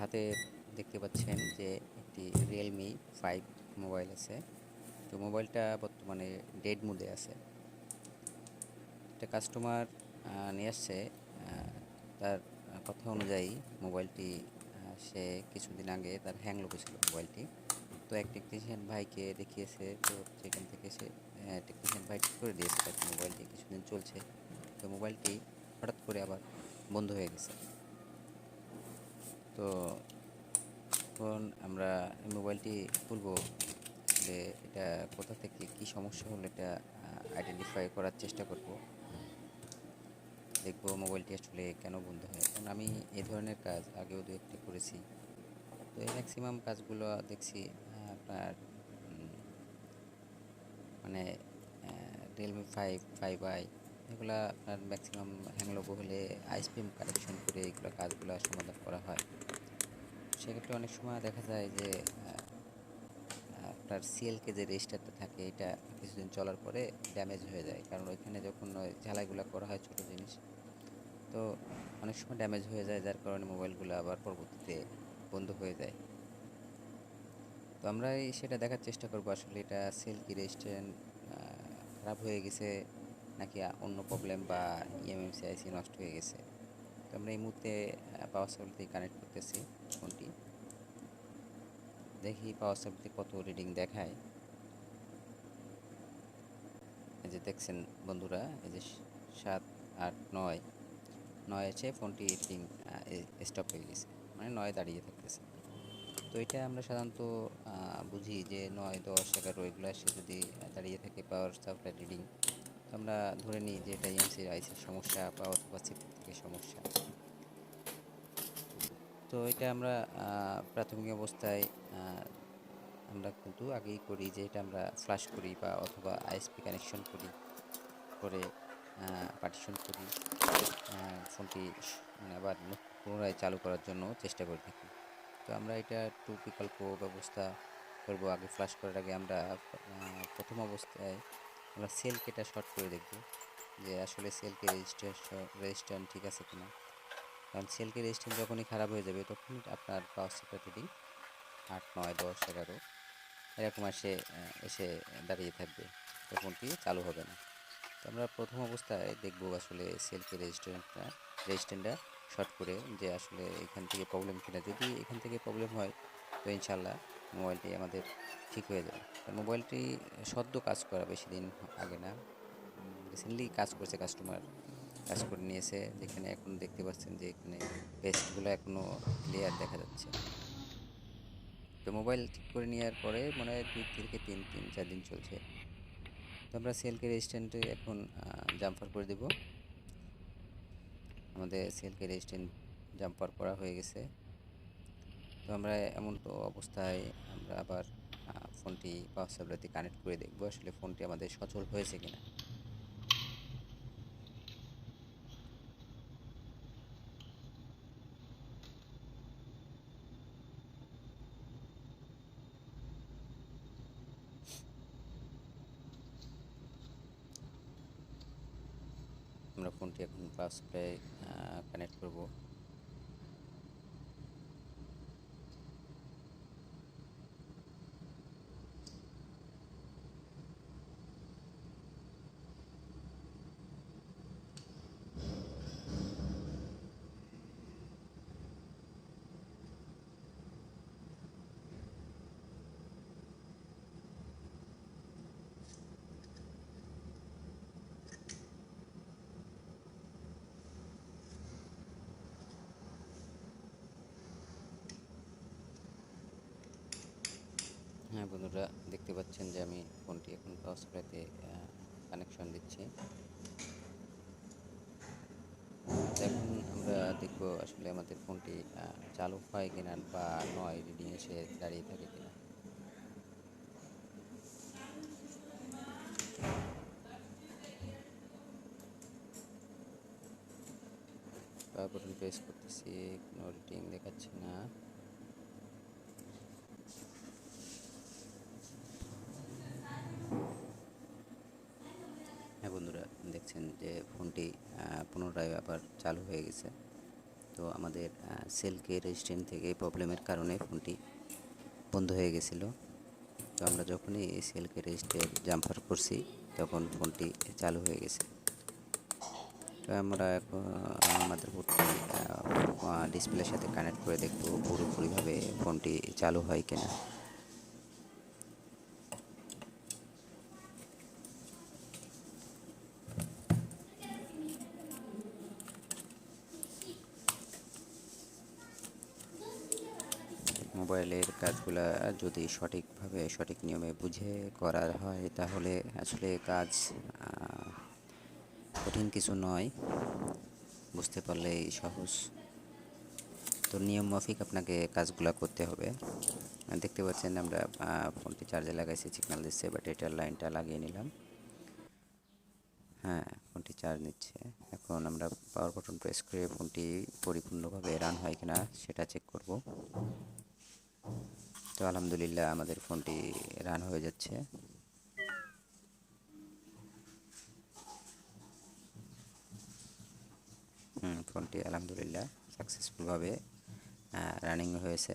হাতে দেখতে পাচ্ছেন যে একটি রিয়েলমি 5 মোবাইল আছে। তো মোবাইলটা বর্তমানে ডেড মোডে আছে। একটা কাস্টমার নিয়ে আসছে। তার কথা অনুযায়ী মোবাইলটি সে কিছুদিন আগে তার হ্যাং লেগেছিল মোবাইলটি। তো এক টেকনিশিয়ান ভাইকে দেখিয়েছে, তো সেখান থেকে সে টেকনিশিয়ান ভাই ঠিক করে দিয়েছে তাকে। মোবাইলটি কিছুদিন চলছে, তো মোবাইলটি হঠাৎ করে আবার বন্ধ হয়ে গেছে। তো এখন আমরা এই মোবাইলটি খুলবো, আসলে এটা কোথা থেকে কী সমস্যা হলো এটা আইডেন্টিফাই করার চেষ্টা করব। দেখব মোবাইলটি আসলে কেন বন্ধ হয়, কারণ আমি এই ধরনের কাজ আগেও দু একটা করেছি। তো এই ম্যাক্সিমাম কাজগুলো দেখছি আপনার মানে রিয়েলমি 5i এগুলো আপনার ম্যাক্সিমাম হ্যাং লোগো হলে আইসপিএম কানেকশন করে এগুলো কাজগুলো সমাধান করা হয়। সেক্ষেত্রে অনেক সময় দেখা যায় যে আপনার সিএলকে যে রেজিস্টারটা থাকে এটা কিছুদিন চলার পরে ড্যামেজ হয়ে যায়, কারণ ওইখানে যখন ওই ঝালাইগুলো করা হয় ছোটো জিনিস, তো অনেক সময় ড্যামেজ হয়ে যায়, যার কারণে মোবাইলগুলো আবার পরবর্তীতে বন্ধ হয়ে যায়। তো আমরা সেটা দেখার চেষ্টা করবো আসলে এটা সেল কি রেজিস্ট্যান্ট খারাপ হয়ে গেছে নাকি অন্য প্রবলেম বা ইএমএমসি আইসি নষ্ট হয়ে গেছে। তো আমরা এই মুহূর্তে পাওয়ার সাপ্লাইতে কানেক্ট করতেছি ফোনটি, দেখি পাওয়ার সাপ্লাইতে কত রিডিং দেখায়। এই যে দেখছেন বন্ধুরা, এই যে 7, 8, 9 আছে, ফোনটি রিডিং স্টপ হয়ে গেছে, মানে 9 দাঁড়িয়ে থাকতেছে। তো এটা আমরা সাধারণত বুঝি যে 9, 10, 11 এগুলো আসে যদি দাঁড়িয়ে থাকে পাওয়ার সাপ্লাই রিডিং, তো আমরা ধরে নিই যে এটা ইএমসির আইসির সমস্যা বা অথবা সিপি থেকে সমস্যা। তো এটা আমরা প্রাথমিক অবস্থায় আমরা কিন্তু আগেই করি যে এটা আমরা ফ্লাশ করি বা অথবা আইএসপি কানেকশন করি, করে পার্টিশন করি, ফোনটি মানে আবার পুনরায় চালু করার জন্য চেষ্টা করে থাকি। তো আমরা এটা একটু বিকল্প ব্যবস্থা করব। আগে ফ্লাশ করার আগে আমরা প্রথম অবস্থায় আমরা সেলকেটা শর্ট করে দেখব যে আসলে সেলকে রেজিস্ট্যান্ট ঠিক আছে কিনা। কারণ সেলকে রেজিস্ট্যান্ট যখনই খারাপ হয়ে যাবে তখনই আপনার পাওয়ার সাপ্লাই রিডিং 8, 9, 10, 11 এরকম এসে দাঁড়িয়ে থাকবে, তো ফোনটি চালু হবে না। তো আমরা প্রথম অবস্থায় দেখব আসলে সেলকে রেজিস্ট্যান্টটা শর্ট করে যে আসলে এখান থেকে প্রবলেম কিনা। যদি এখান থেকে প্রবলেম হয় তো ইনশাল্লাহ মোবাইলটি আমাদের ঠিক হয়ে যাবে। কারণ মোবাইলটি সদ্য কাজ করা, বেশি দিন আগে না, রিসেন্টলি কাজ করেছে কাস্টমার, কাজ করে নিয়েছে। যেখানে এখন দেখতে পাচ্ছেন যে এখানে পেস্টগুলো এখনও ক্লিয়ার দেখা যাচ্ছে। তো মোবাইল ঠিক করে নেওয়ার পরে মনে হয় 2 থেকে 4 দিন চলছে। তো আমরা সেলকে রেজিস্ট্যান্টে এখন জাম্পার করে দেব। আমাদের সেলকে রেজিস্ট্যান্ট জাম্পার করা হয়ে গেছে। তো আমরা এমন তো অবস্থায় আমরা আবার ফোনটি পাওয়ার সাপ্লাইতে কানেক্ট করে দেখব আসলে ফোনটি আমাদের সচল হয়েছে কিনা। আমরা ফোনটি এখন পাওয়ার সাপ্লাই কানেক্ট করব। হ্যাঁ বন্ধুরা, দেখতে পাচ্ছেন যে আমি ফোনটি এখন পাওয়ার সাপ্লাইতে কানেকশন দিচ্ছি। এখন আমরা দেখব আসলে আমাদের ফোনটি চালু হয় কিনা বা নয় রিডিং এসে দাঁড়িয়ে থাকে কিনা। পাওয়ার বাটন প্রেস করতেছি, কোনো রিডিং দেখাচ্ছে না। হ্যাঁ বন্ধুরা, দেখছেন যে ফোনটি পুনরায় আবার চালু হয়ে গেছে। তো আমাদের সেলকে রেজিস্ট্যান্ট থেকে প্রবলেমের কারণে ফোনটি বন্ধ হয়ে গেছিলো। তো আমরা যখনই সেলকে রেজিস্ট্রের জাম্পার করছি তখন ফোনটি চালু হয়ে গেছে। তো আমরা এখন আমাদের বোর্ডটি ডিসপ্লের সাথে কানেক্ট করে দেখব পুরোপুরিভাবে ফোনটি চালু হয় কিনা। মোবাইলের কাজগুলা যদি সঠিকভাবে সঠিক নিয়মে বুঝে করা হয় তাহলে আসলে কাজ কঠিন কিছু নয়, বুঝতে পারলেই সহজ। তো নিয়ম মাফিক আপনাকে কাজগুলো করতে হবে। দেখতে পাচ্ছেন আমরা ফোনটি চার্জে লাগাইছি, সিগন্যাল দিচ্ছে, ব্যাটারিটার লাইনটা লাগিয়ে নিলাম। হ্যাঁ, ফোনটি চার্জ নিচ্ছে। এখন আমরা পাওয়ার বাটন প্রেস করে ফোনটি পরিপূর্ণভাবে রান হয় কিনা সেটা চেক করব। তো আলহামদুলিল্লাহ আমাদের ফোনটি রান হয়ে যাচ্ছে। ফোনটি আলহামদুলিল্লাহ সাকসেসফুলভাবে রানিং হয়েছে।